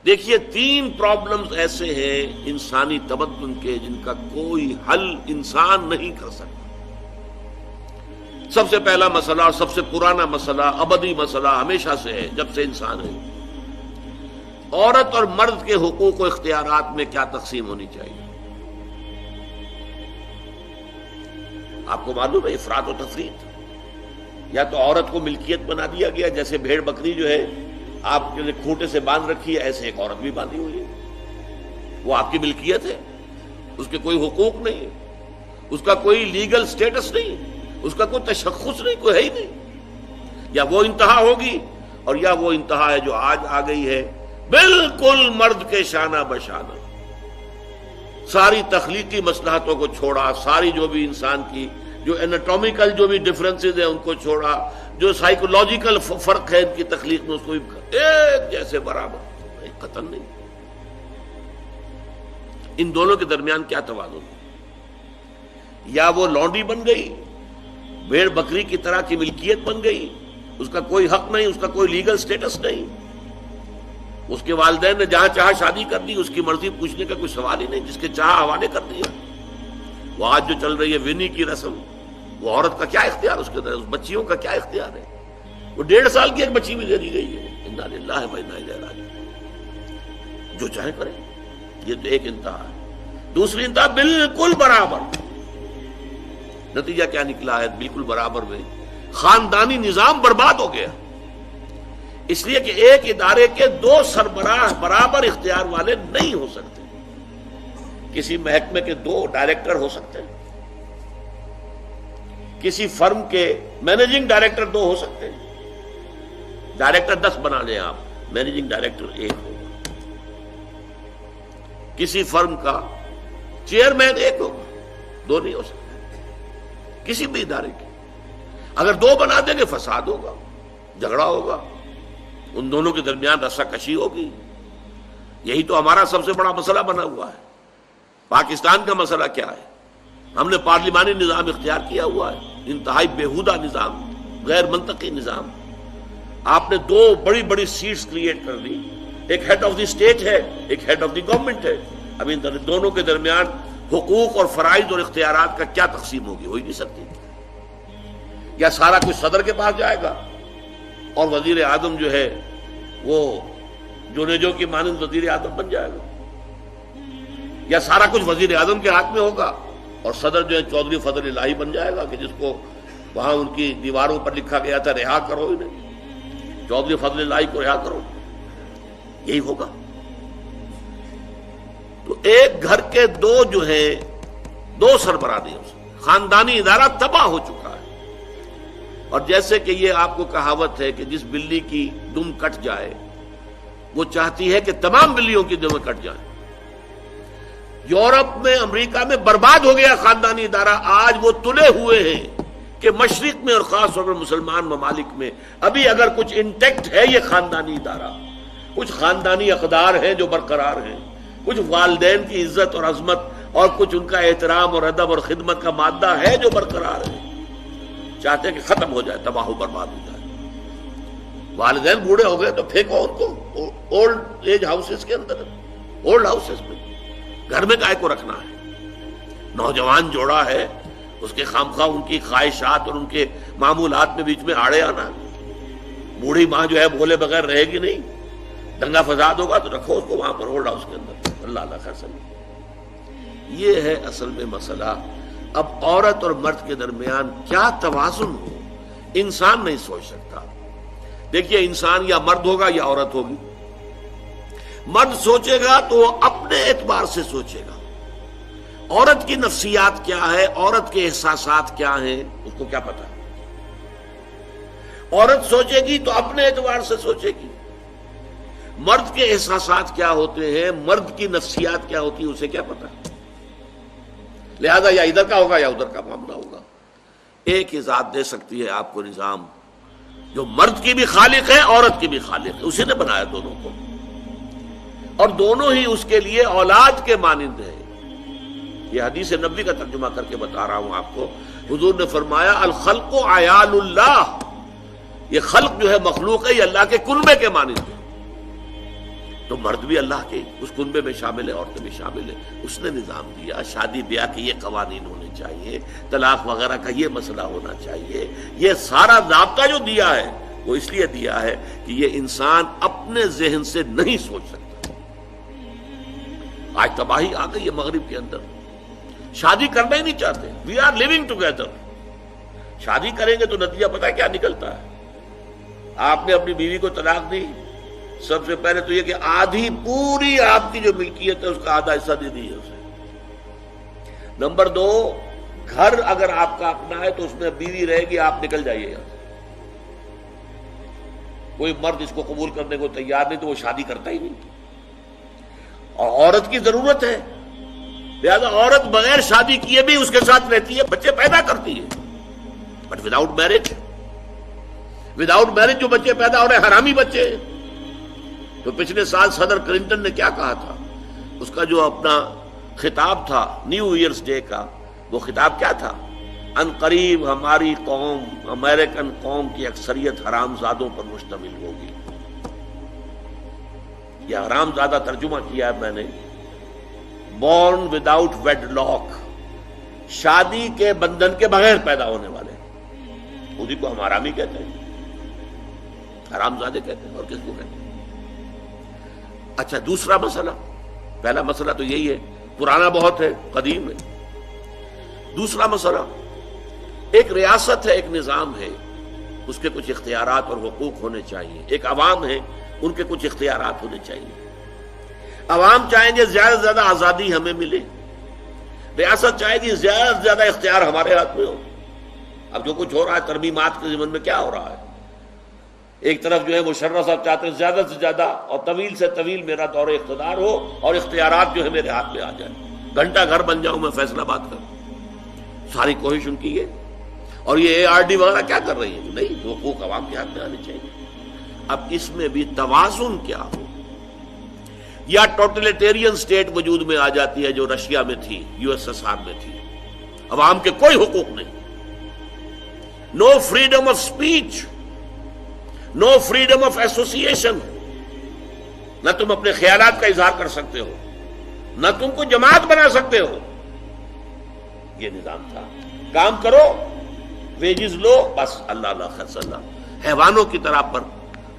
دیکھیے 3 پرابلمز ایسے ہیں انسانی تمدن کے جن کا کوئی حل انسان نہیں کر سکتا۔ سب سے پہلا مسئلہ اور سب سے پرانا مسئلہ، ابدی مسئلہ ہمیشہ سے ہے جب سے انسان ہے، عورت اور مرد کے حقوق و اختیارات میں کیا تقسیم ہونی چاہیے۔ آپ کو معلوم ہے افراط و تفریط، یا تو عورت کو ملکیت بنا دیا گیا، جیسے بھیڑ بکری جو ہے آپ کے کھوٹے سے باندھ رکھی ہے، ایسے ایک عورت بھی باندھی ہوئی ہے، وہ آپ کی ملکیت ہے، اس کے کوئی حقوق نہیں ہے، اس کا کوئی لیگل سٹیٹس نہیں، اس کا کوئی تشخص نہیں، کوئی ہے ہی نہیں۔ یا وہ انتہا ہوگی، اور یا وہ انتہا ہے جو آج آ گئی ہے، بالکل مرد کے شانہ بشانہ، ساری تخلیقی مصلحتوں کو چھوڑا، ساری جو بھی انسان کی جو انیٹومیکل جو بھی ڈفرنسز ہیں ان کو چھوڑا، جو سائیکولوجیکل فرق ہے ان کی تخلیق میں، اس کو ایک جیسے برابر، ایک قطن نہیں۔ ان دونوں کے درمیان کیا توازن ہے؟ یا وہ لونڈی بن گئی، بھیڑ بکری کی طرح کی ملکیت بن گئی، اس کا کوئی حق نہیں، اس کا کوئی لیگل سٹیٹس نہیں، اس کے والدین نے جہاں چاہا شادی کر دی، اس کی مرضی پوچھنے کا کوئی سوال ہی نہیں، جس کے چاہا حوالے کر دیا۔ وہ آج جو چل رہی ہے ونی کی رسم، وہ عورت کا کیا اختیار، اس کے اندر اس بچیوں کا کیا اختیار ہے؟ وہ 1.5 سال کی ایک بچی بھی دے دی گئی ہے، انا للہ و انا الیہ راجعون، جو چاہے کرے۔ یہ تو ایک انتہا ہے۔ دوسری انتہا بالکل برابر، نتیجہ کیا نکلا ہے؟ بالکل برابر میں خاندانی نظام برباد ہو گیا، اس لیے کہ ایک ادارے کے 2 سربراہ برابر اختیار والے نہیں ہو سکتے۔ کسی محکمے کے 2 ڈائریکٹر ہو سکتے ہیں، کسی فرم کے مینیجنگ ڈائریکٹر 2 ہو سکتے ہیں، ڈائریکٹر 10 بنا لیں آپ، مینیجنگ ڈائریکٹر 1 ہوگا، کسی فرم کا چیئرمین 1 ہوگا، 2 نہیں ہو سکتے کسی بھی ادارے کے۔ اگر 2 بنا دیں گے فساد ہوگا، جھگڑا ہوگا، ان دونوں کے درمیان رسا کشی ہوگی۔ یہی تو ہمارا سب سے بڑا مسئلہ بنا ہوا ہے۔ پاکستان کا مسئلہ کیا ہے؟ ہم نے پارلیمانی نظام اختیار کیا ہوا ہے، انتہائی بیہودہ نظام، غیر منطقی نظام۔ آپ نے 2 بڑی بڑی سیٹس کریٹ کر دی، ایک ہیڈ آف دی اسٹیٹ ہے، ایک ہیڈ آف دی گورنمنٹ ہے۔ اب ان دونوں کے درمیان حقوق اور فرائض اور اختیارات کا کیا تقسیم ہوگی؟ ہو ہی نہیں سکتی۔ یا سارا کچھ صدر کے پاس جائے گا اور وزیر اعظم جو ہے وہ جونیجو کی مانند وزیر اعظم بن جائے گا، یا سارا کچھ وزیر اعظم کے ہاتھ میں ہوگا اور صدر جو ہے چودھری فضل الہی بن جائے گا، کہ جس کو وہاں ان کی دیواروں پر لکھا گیا تھا رہا کرو انہیں، چودھری فضل الہی کو رہا کرو، یہی ہوگا۔ تو ایک گھر کے 2 جو ہیں 2 سربراہ نہیں ہو سکتے، خاندانی ادارہ تباہ ہو چکا ہے۔ اور جیسے کہ یہ آپ کو کہاوت ہے کہ جس بلی کی دم کٹ جائے وہ چاہتی ہے کہ تمام بلیوں کی دمیں کٹ جائیں۔ یورپ میں، امریکہ میں برباد ہو گیا خاندانی ادارہ، آج وہ تلے ہوئے ہیں کہ مشرق میں اور خاص طور پر مسلمان ممالک میں ابھی اگر کچھ انٹیکٹ ہے یہ خاندانی ادارہ، کچھ خاندانی اقدار ہیں جو برقرار ہیں، کچھ والدین کی عزت اور عظمت اور کچھ ان کا احترام اور ادب اور خدمت کا مادہ ہے جو برقرار ہے۔ چاہتے ہیں کہ ختم ہو جائے، تباہ و برباد ہو جائے۔ والدین بوڑھے ہو گئے تو پھینکو ان کو اولڈ ایج ہاؤسز کے اندر، اولڈ ہاؤسز میں، گھر میں کائے کو رکھنا ہے؟ نوجوان جوڑا ہے، اس کے خامخواہ ان کی خواہشات اور ان کے معمولات میں بیچ میں آڑے آنا۔ بوڑھی ماں جو ہے بولے بغیر رہے گی نہیں، دنگا فساد ہوگا تو رکھو اس کو وہاں پر اولڈ ہاؤس کے اندر، اللہ اللہ خیر سمجھ۔ یہ ہے اصل میں مسئلہ۔ اب عورت اور مرد کے درمیان کیا توازن ہو، انسان نہیں سوچ سکتا۔ دیکھیے انسان یا مرد ہوگا یا عورت ہوگی۔ مرد سوچے گا تو وہ اپنے اعتبار سے سوچے گا، عورت کی نفسیات کیا ہے، عورت کے احساسات کیا ہیں، اس کو کیا پتا۔ عورت سوچے گی تو اپنے اعتبار سے سوچے گی، مرد کے احساسات کیا ہوتے ہیں، مرد کی نفسیات کیا ہوتی ہے، اسے کیا پتا۔ لہذا یا ادھر کا ہوگا یا ادھر کا معاملہ ہوگا۔ ایک ہی ذات دے سکتی ہے آپ کو نظام، جو مرد کی بھی خالق ہے عورت کی بھی خالق ہے، اسی نے بنایا دونوں کو، اور دونوں ہی اس کے لیے اولاد کے مانند ہیں۔ یہ حدیث نبوی کا ترجمہ کر کے بتا رہا ہوں آپ کو۔ حضور نے فرمایا الخلق عیال اللہ، یہ خلق جو ہے مخلوق ہے، یہ اللہ کے کلبے کے مانند ہے۔ تو مرد بھی اللہ کے اس کنبے میں شامل ہے، عورتیں بھی شامل ہیں. اس نے نظام دیا، شادی بیاہ کے یہ قوانین ہونے چاہیے، طلاق وغیرہ کا یہ مسئلہ ہونا چاہیے. یہ سارا ضابطہ جو دیا ہے وہ اس لیے دیا ہے کہ یہ انسان اپنے ذہن سے نہیں سوچ سکتا. آج تباہی آ گئی ہے مغرب کے اندر، شادی کرنا ہی نہیں چاہتے. We are living together. شادی کریں گے تو نتیجہ پتہ ہے کیا نکلتا ہے؟ آپ نے اپنی بیوی کو طلاق دی، سب سے پہلے تو یہ کہ آدھی پوری آپ کی جو ملکیت ہے اس کا آدھا حصہ دے دیجیے اسے. نمبر 2، گھر اگر آپ کا اپنا ہے تو اس میں بیوی رہے گی، آپ نکل جائیے یہاں سے. کوئی مرد اس کو قبول کرنے کو تیار نہیں تو وہ شادی کرتا ہی نہیں. اور عورت کی ضرورت ہے، لہذا عورت بغیر شادی کیے بھی اس کے ساتھ رہتی ہے، بچے پیدا کرتی ہے. بٹ وداؤٹ میرج جو بچے پیدا ہو رہے ہیں حرامی بچے. تو پچھلے سال صدر کلنٹن نے کیا کہا تھا؟ اس کا جو اپنا خطاب تھا نیو ایئرز ڈے کا، وہ خطاب کیا تھا؟ ان قریب ہماری قوم، امریکن قوم کی اکثریت حرام زادوں پر مشتمل ہوگی. یہ حرام زادہ ترجمہ کیا ہے میں نے، بورن وداؤٹ ویڈ لاک، شادی کے بندھن کے بغیر پیدا ہونے والے. اسی کو ہم حرامی کہتے ہیں، حرام زادے کہتے ہیں، اور کس کو کہتے ہیں؟ اچھا، دوسرا مسئلہ، پہلا مسئلہ تو یہی ہے، پرانا بہت ہے، قدیم ہے. دوسرا مسئلہ، ایک ریاست ہے، ایک نظام ہے، اس کے کچھ اختیارات اور حقوق ہونے چاہیے. ایک عوام ہے، ان کے کچھ اختیارات ہونے چاہیے. عوام چاہیں گے زیادہ سے زیادہ آزادی ہمیں ملے، ریاست چاہے گی زیادہ سے زیادہ اختیار ہمارے ہاتھ میں ہو. اب جو کچھ ہو رہا ہے ترمیمات کے ضمن میں کیا ہو رہا ہے؟ ایک طرف جو ہے مشرف صاحب چاہتے ہیں زیادہ سے زیادہ اور طویل سے طویل میرا دور اقتدار ہو اور اختیارات جو ہے میرے ہاتھ میں آ جائیں، گھنٹہ گھر بن جاؤں میں فیصلہ بات کروں. ساری کوشش ان کی ہے. اور یہ ARD وغیرہ کیا کر رہی ہے؟ نہیں، حقوق عوام کے ہاتھ میں آنے چاہیے. اب اس میں بھی توازن کیا ہو؟ یا ٹوٹلیٹیرین سٹیٹ وجود میں آ جاتی ہے جو رشیا میں تھی، USSR میں تھی، عوام کے کوئی حقوق نہیں، no freedom of speech, no freedom of association. نہ تم اپنے خیالات کا اظہار کر سکتے ہو، نہ تم کو جماعت بنا سکتے ہو. یہ نظام تھا. کام کرو، ویجز لو، بس اللہ اللہ خرص اللہ. حیوانوں کی طرح پر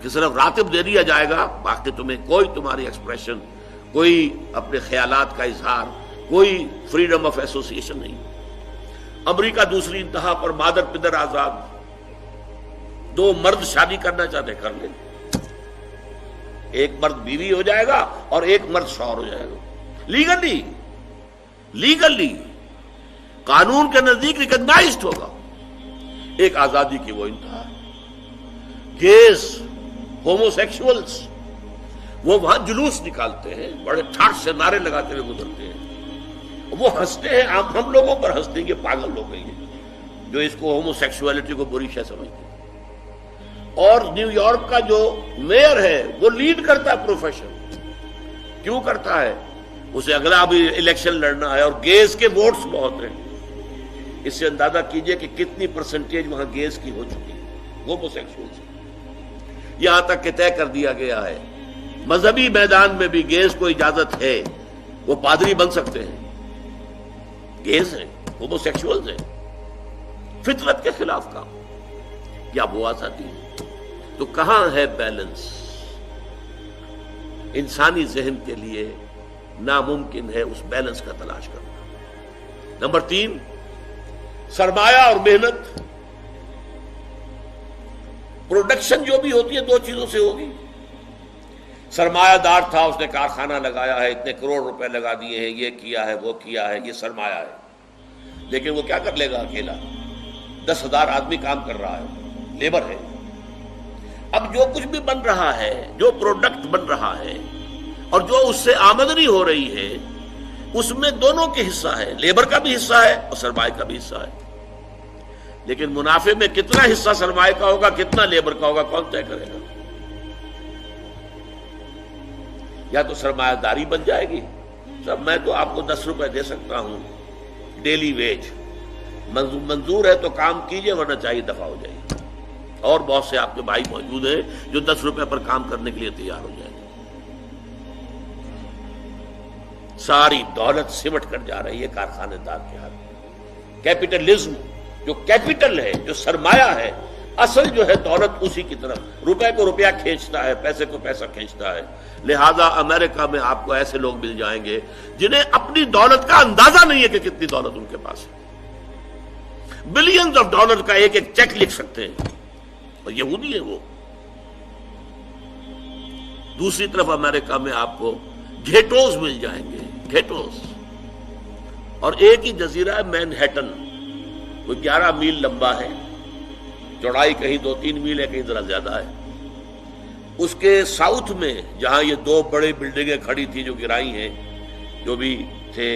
کہ صرف راتب دے دیا جائے گا، باقی تمہیں کوئی تمہاری ایکسپریشن، کوئی اپنے خیالات کا اظہار، کوئی فریڈم آف ایسوسیشن نہیں. امریکہ دوسری انتہا پر، مادر پدر آزاد. 2 مرد شادی کرنا چاہتے کر لیں، ایک مرد بیوی ہو جائے گا اور ایک مرد شوہر ہو جائے گا. لیگلی قانون کے نزدیک ریکگنائزڈ ہوگا. ایک آزادی کی وہ انتہا. گیز، ہومو سیکشولز، وہ وہاں جلوس نکالتے ہیں، بڑے ٹھاٹ سے نعرے لگاتے ہوئے گزرتے ہیں. وہ ہنستے ہیں، ہم لوگوں پر ہنستے ہیں، یہ پاگل لوگ ہیں جو اس کو ہومو سیکشولیٹی کو بری شے سمجھتے ہیں. اور نیو یارک کا جو میئر ہے وہ لیڈ کرتا ہے پروفیشن. کیوں کرتا ہے؟ اسے اگلا بھی الیکشن لڑنا ہے اور گیز کے ووٹس بہت ہیں. اس سے اندازہ کیجئے کہ کتنی پرسنٹیج وہاں گیز کی ہو چکی ہے، ہومو سیکشولز. یہاں تک کہ طے کر دیا گیا ہے مذہبی میدان میں بھی گیز کو اجازت ہے، وہ پادری بن سکتے ہیں. گیز ہیں، ہومو سیکشولز ہیں. فطرت کے خلاف کام. کیا وہ آزادی ہے؟ تو کہاں ہے بیلنس؟ انسانی ذہن کے لیے ناممکن ہے اس بیلنس کا تلاش کرنا. نمبر 3، سرمایہ اور محنت. پروڈکشن جو بھی ہوتی ہے 2 چیزوں سے ہوگی. سرمایہ دار تھا، اس نے کارخانہ لگایا ہے، اتنے کروڑ روپے لگا دیے ہیں، یہ کیا ہے، وہ کیا ہے، یہ سرمایہ ہے. لیکن وہ کیا کر لے گا اکیلا؟ 10,000 آدمی کام کر رہا ہے، لیبر ہے. اب جو کچھ بھی بن رہا ہے، جو پروڈکٹ بن رہا ہے اور جو اس سے آمدنی ہو رہی ہے، اس میں دونوں کے حصہ ہے، لیبر کا بھی حصہ ہے اور سرمایہ کا بھی حصہ ہے. لیکن منافع میں کتنا حصہ سرمایہ کا ہوگا، کتنا لیبر کا ہوگا، کون طے کرے گا؟ یا تو سرمایہ داری بن جائے گی، سب میں تو آپ کو 10 روپے دے سکتا ہوں ڈیلی ویج، منظور ہے تو کام کیجئے ورنہ چاہیے دفع ہو جائے. اور بہت سے آپ کے بھائی موجود ہیں جو 10 روپے پر کام کرنے کے لیے تیار ہو جائیں گے. ساری دولت سمٹ کر جا رہی ہے کارخانے دار کے ہاتھ میں۔ کیپٹلزم جو کیپٹل ہے، جو سرمایہ ہے، اصل جو ہے دولت اسی کی طرف، روپے کو روپیہ کھینچتا ہے، پیسے کو پیسہ کھینچتا ہے۔ لہذا امریکہ میں آپ کو ایسے لوگ مل جائیں گے جنہیں اپنی دولت کا اندازہ نہیں ہے کہ کتنی دولت ان کے پاس ہے، بلینز آف ڈالر کا ایک ایک چیک لکھ سکتے ہیں، اور یہودی ہے وہ۔ دوسری طرف امریکہ میں آپ کو گھیٹوز مل جائیں گے، گھیٹوز، اور ایک ہی جزیرہ ہے مینہٹن، کوئی 11 میل لمبا ہے، چوڑائی کہیں 2-3 میل ہے، کہیں ذرا زیادہ ہے۔ اس کے ساؤتھ میں جہاں یہ 2 بڑے بلڈنگیں کھڑی تھی جو گرائی ہیں، جو بھی تھے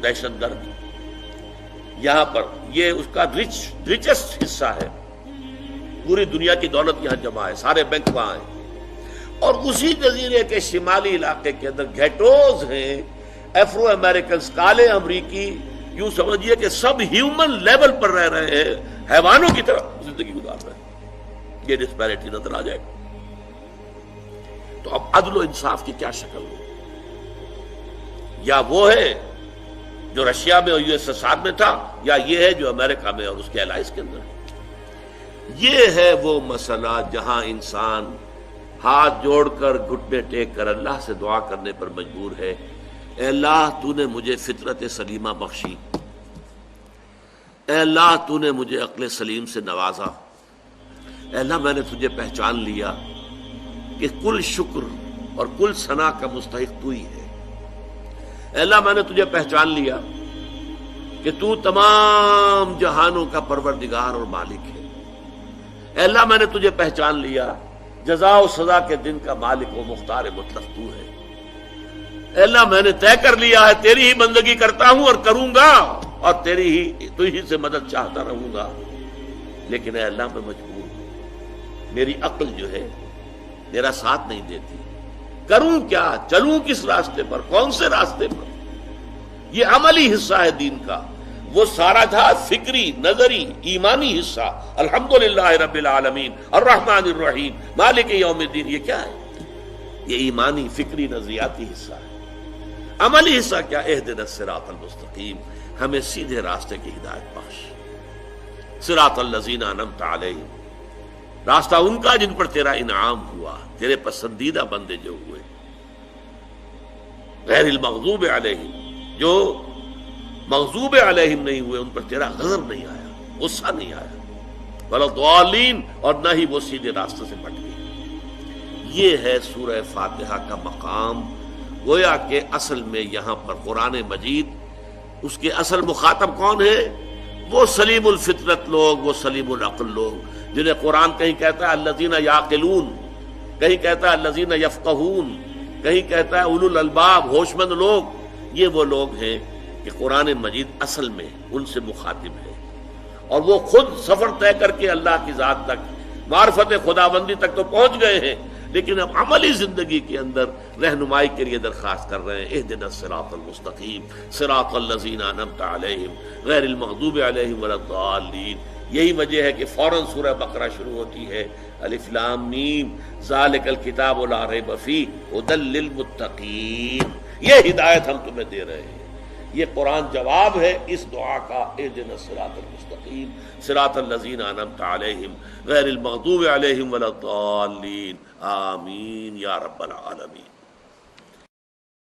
دہشت گرد، یہاں پر یہ اس کا ریچسٹ حصہ ہے، پوری دنیا کی دولت یہاں جمع ہے، سارے بینک وہاں ہیں۔ اور اسی جزیرے کے شمالی علاقے کے اندر گھیٹوز ہیں، افرو امریکنز، کالے امریکی، یوں سمجھیے کہ سب ہیومن لیول پر رہ رہے ہیں، حیوانوں کی طرح زندگی گزار رہے ہیں۔ یہ ڈسپیرٹی نظر آ جائے گا۔ تو اب عدل و انصاف کی کیا شکل ہو؟ یا وہ ہے جو رشیا میں اور USSR میں تھا، یا یہ ہے جو امریکہ میں اور اس کے الائز کے اندر ہے۔ یہ ہے وہ مسئلہ جہاں انسان ہاتھ جوڑ کر، گھٹنے ٹیک کر اللہ سے دعا کرنے پر مجبور ہے، اے اللہ تو نے مجھے فطرت سلیمہ بخشی، اے اللہ تو نے مجھے عقل سلیم سے نوازا، اے اللہ میں نے تجھے پہچان لیا کہ کل شکر اور کل ثنا کا مستحق تو ہی ہے، اے اللہ میں نے تجھے پہچان لیا کہ تو تمام جہانوں کا پروردگار اور مالک ہے، اے اللہ میں نے تجھے پہچان لیا جزا و سزا کے دن کا مالک و مختار مطلق تو ہے، اے اللہ میں نے طے کر لیا ہے تیری ہی بندگی کرتا ہوں اور کروں گا، اور تو ہی سے مدد چاہتا رہوں گا، لیکن اے اللہ میں مجبور ہوں، میری عقل جو ہے میرا ساتھ نہیں دیتی، کروں کیا، چلوں کس راستے پر، کون سے راستے پر؟ یہ عملی حصہ ہے دین کا، وہ سارا تھا فکری، نظری، ایمانی حصہ، الحمدللہ رب العالمین الرحمن الرحیم مالک یوم الدین، یہ کیا ہے؟ یہ ایمانی، فکری، نظریاتی حصہ ہے۔ عملی حصہ کیا؟ اہدنا الصراط المستقیم، ہمیں سیدھے راستے کی ہدایت بخش، صراط الذین انعمت علیہم، راستہ ان کا جن پر تیرا انعام ہوا، تیرے پسندیدہ بندے جو ہوئے، غیر المغضوب علیہم، جو مغضوب علیہم نہیں ہوئے، ان پر تیرا غضب نہیں آیا، غصہ نہیں آیا، ولا الضالین، اور نہ ہی وہ سیدھے راستے سے بٹ گئے۔ یہ ہے سورہ فاتحہ کا مقام۔ گویا کہ اصل میں یہاں پر قرآن مجید، اس کے اصل مخاطب کون ہے؟ وہ سلیم الفطرت لوگ، وہ سلیم العقل لوگ، جنہیں قرآن کہیں کہتا ہے الذین یعقلون، کہیں کہتا ہے الذین یفقہون، کہیں کہتا ہے اولو الالباب، ہوش مند لوگ۔ یہ وہ لوگ ہیں کہ قرآن مجید اصل میں ان سے مخاطب ہے، اور وہ خود سفر طے کر کے اللہ کی ذات تک، معرفت خداوندی تک تو پہنچ گئے ہیں، لیکن اب عملی زندگی کے اندر رہنمائی کے لیے درخواست کر رہے ہیں، اہدنا الصراط المستقیم صراط الذین انعمت علیہم غیر المغضوب علیہم ولا الضالین۔ یہی وجہ ہے کہ فوراً سورہ بقرہ شروع ہوتی ہے، الف لام میم ذالک الکتاب لا ریب فیہ ھدی للمتقین، یہ ہدایت ہم تمہیں دے رہے ہیں۔ یہ قرآن جواب ہے اس دعا کا، اہدنا الصراط المستقیم صراط الذین انعمت علیہم غیر المغضوب علیہم ولا الضالین، آمین یا رب العالمین۔